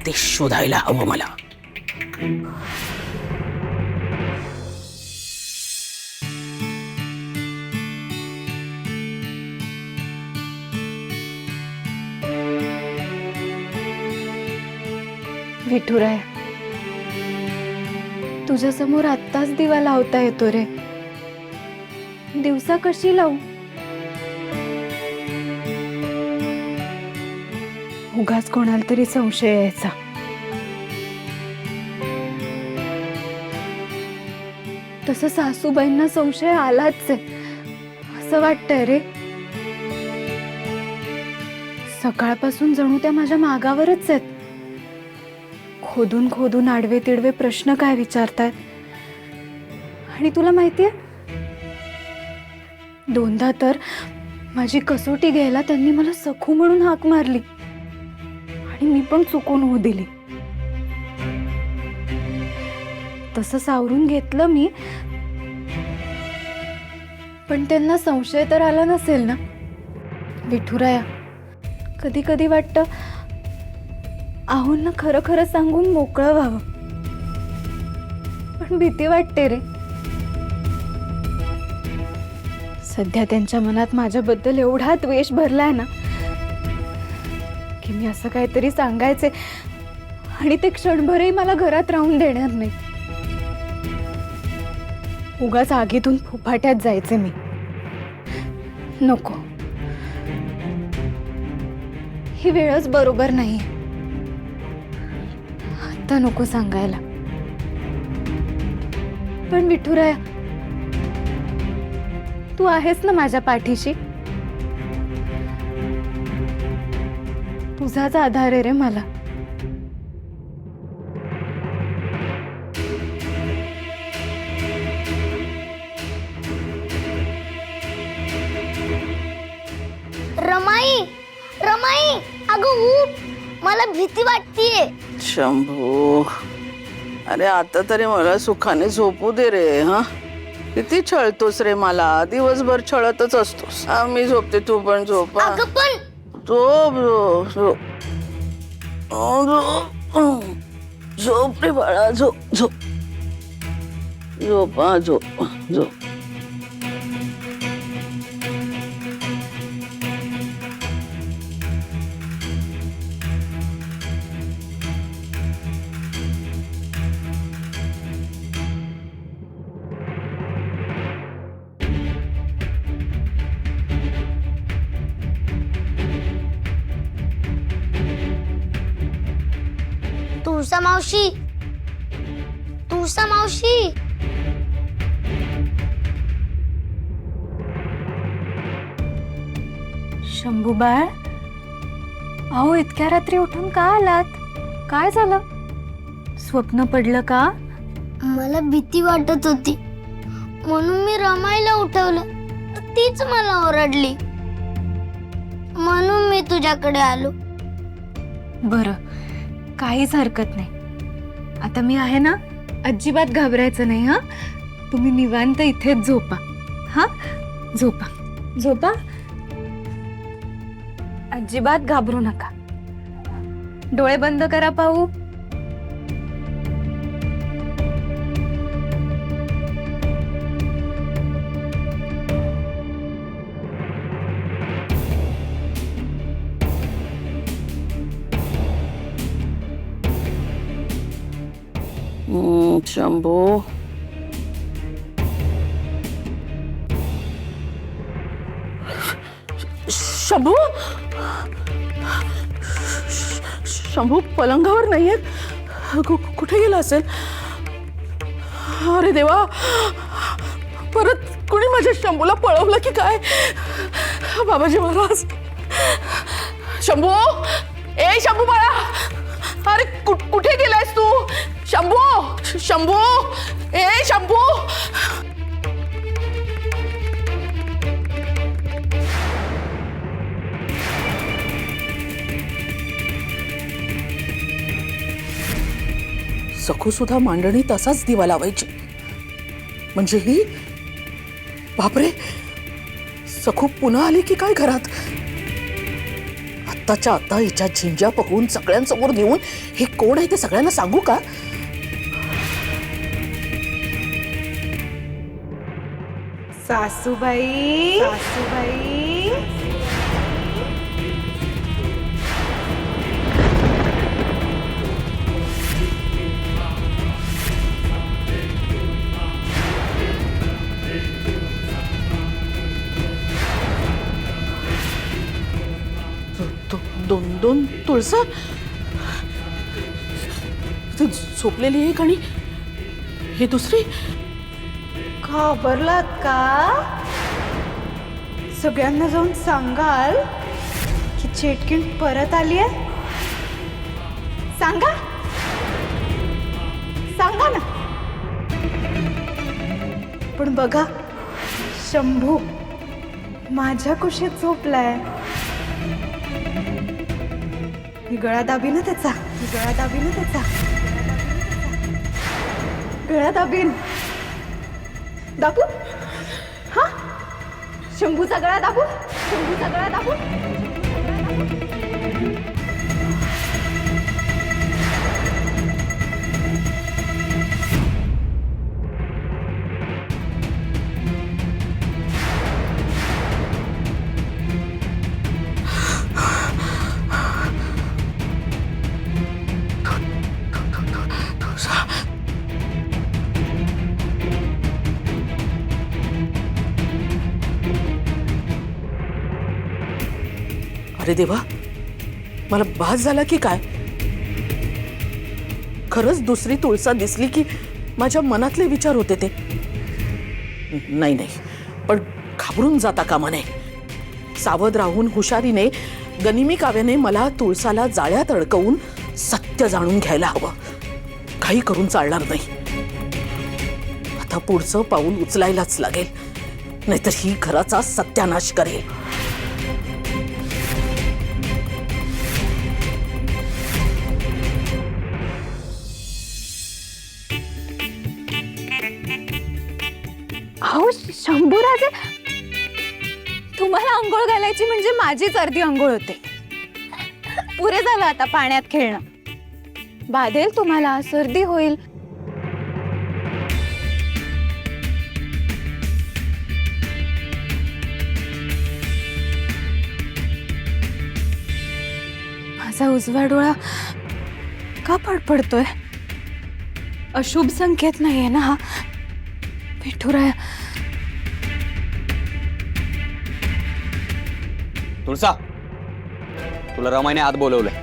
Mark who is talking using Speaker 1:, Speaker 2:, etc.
Speaker 1: ते शोधायला हवं मला.
Speaker 2: विठुराया, तुझ्या समोर आत्ताच दिवा लावता येतो रे. दिवसा कशी लावू? उगाच कोणाला तरी संशय यायचा. तसं सासूबाईंना संशय आलाच आहे असं वाटतंय रे. सकाळपासून जणू त्या माझ्या मागावरच आहेत. खोदून खोदून आडवे तिडवे प्रश्न काय विचारतायत. आणि तुला माहितीये, दोनदा तर माझी कसोटी घ्यायला त्यांनी मला सखू म्हणून हाक मारली आणि मी पण चुकून हो दिली. तसं सावरून घेतलं मी, पण त्यांना संशय तर आला नसेल ना. विठुराया, कधी कधी वाटतं आहोंना खरं खरं सांगून मोकळं व्हावं, पण भीती वाटते रे. सध्या त्यांच्या मनात माझ्याबद्दल एवढा द्वेष भरलाय ना की मी असं काहीतरी सांगायचे आणि ते क्षणभरही मला घरात राहून देणार नाही. उगाच आगीतून फुफाट्यात जायचे मी. नको, ही वेळच बरोबर नाही. आता नको सांगायला. पण विठुराया, तू आहेस ना माझ्या पाठीशी. तुझाच आधार आहे रे मला.
Speaker 3: रमाई, रमाई, अगं उठ, मला भीती वाटतेय.
Speaker 1: शंभू, अरे आता तरी मला सुखाने झोपू दे रे. हा, किती छळतोस रे मला. दिवसभर छळतच असतोस. मी झोपते, तू पण झोप.
Speaker 3: अगं पण
Speaker 1: झोप झोप झोप झोप रे बाळा. झोप झोप झोप. हा, झोप झोप.
Speaker 3: तुळसा मावशी, तुळसा मावशी.
Speaker 2: शंभू बाळ, अहो इतक्या रात्री उठून का आलात? काय झालं? स्वप्न पडलं का?
Speaker 3: मला भीती वाटत होती म्हणून मी रमाईला उठवलं, तर तीच मला ओरडली. म्हणून मी तुझ्याकडे आलो.
Speaker 2: बरं, काहीच हरकत नाही. आता मी आहे ना, अजिबात घाबरायचं नाही. हा, तुम्ही निवांत इथेच झोपा. हा, झोपा झोपा, अजिबात घाबरू नका. डोळे बंद करा पाहू.
Speaker 1: शंभू, शंभू, शंभू पलंगावर नाहीये. कुठे गेला असेल? अरे देवा, परत कोणी माझ्या शंभूला पळवलं की काय? बाबाजी महाराज. शंभू, ए शंभू बाळा, अरे कुठे गेलायस तू? शंभू, शंभू, ए शंभू. सखू सुद्धा मांडणी तसाच दिवा लावायची. म्हणजे ही, बापरे, सखू पुन्हा आली की काय घरात? आत्ताच्या आता हिच्या झिंज्या पकवून सगळ्यांसमोर नेऊन हे कोण आहे ते सगळ्यांना सांगू का?
Speaker 2: सासूबाई, सासूबाई,
Speaker 1: दोन दोन तुळसा ती झोपलेली एक आणि ही दुसरी.
Speaker 2: घाबरलात का? सगळ्यांना जाऊन सांगाल की चेटकीण परत आली आहे? सांगा, सांगा ना. पण बघा, शंभू माझ्या कुशीत झोपलाय. मी गळा दाबीन त्याचा, मी गळा दाबीन त्याचा, गळा दाबीन. दाबू, हा, शंभूचा गळा दाबू, शंभूचा गळा दाबू.
Speaker 1: अरे देवा, मला बास झाला की काय? खरंच दुसरी तुळसा दिसली की माझ्या मनातले विचार होते ते. नाही नाही, पण घाबरून जाता कामा नये. सावध राहून हुशारीने गनिमी काव्याने मला तुळसाला जाळ्यात अडकवून सत्य जाणून घ्यायला हवं. काही करून चालणार नाही. आता पुढचं पाऊल उचलायलाच लागेल, नाहीतर ही घराचा सत्यानाश करेल.
Speaker 2: अहो शंभूराजे, तुम्हाला आंघोळ घालायची म्हणजे माझीच अर्धी आंघोळ होते. पुरे झालं आता पाण्यात खेळणं. बाधेल तुम्हाला, सर्दी होईल. माझा उजवा डोळा का फडफडतोय? अशुभ संकेत नाहीये ना हा? विठुराया,
Speaker 4: तुळसा, तुला रमाईने आत बोलवलंय.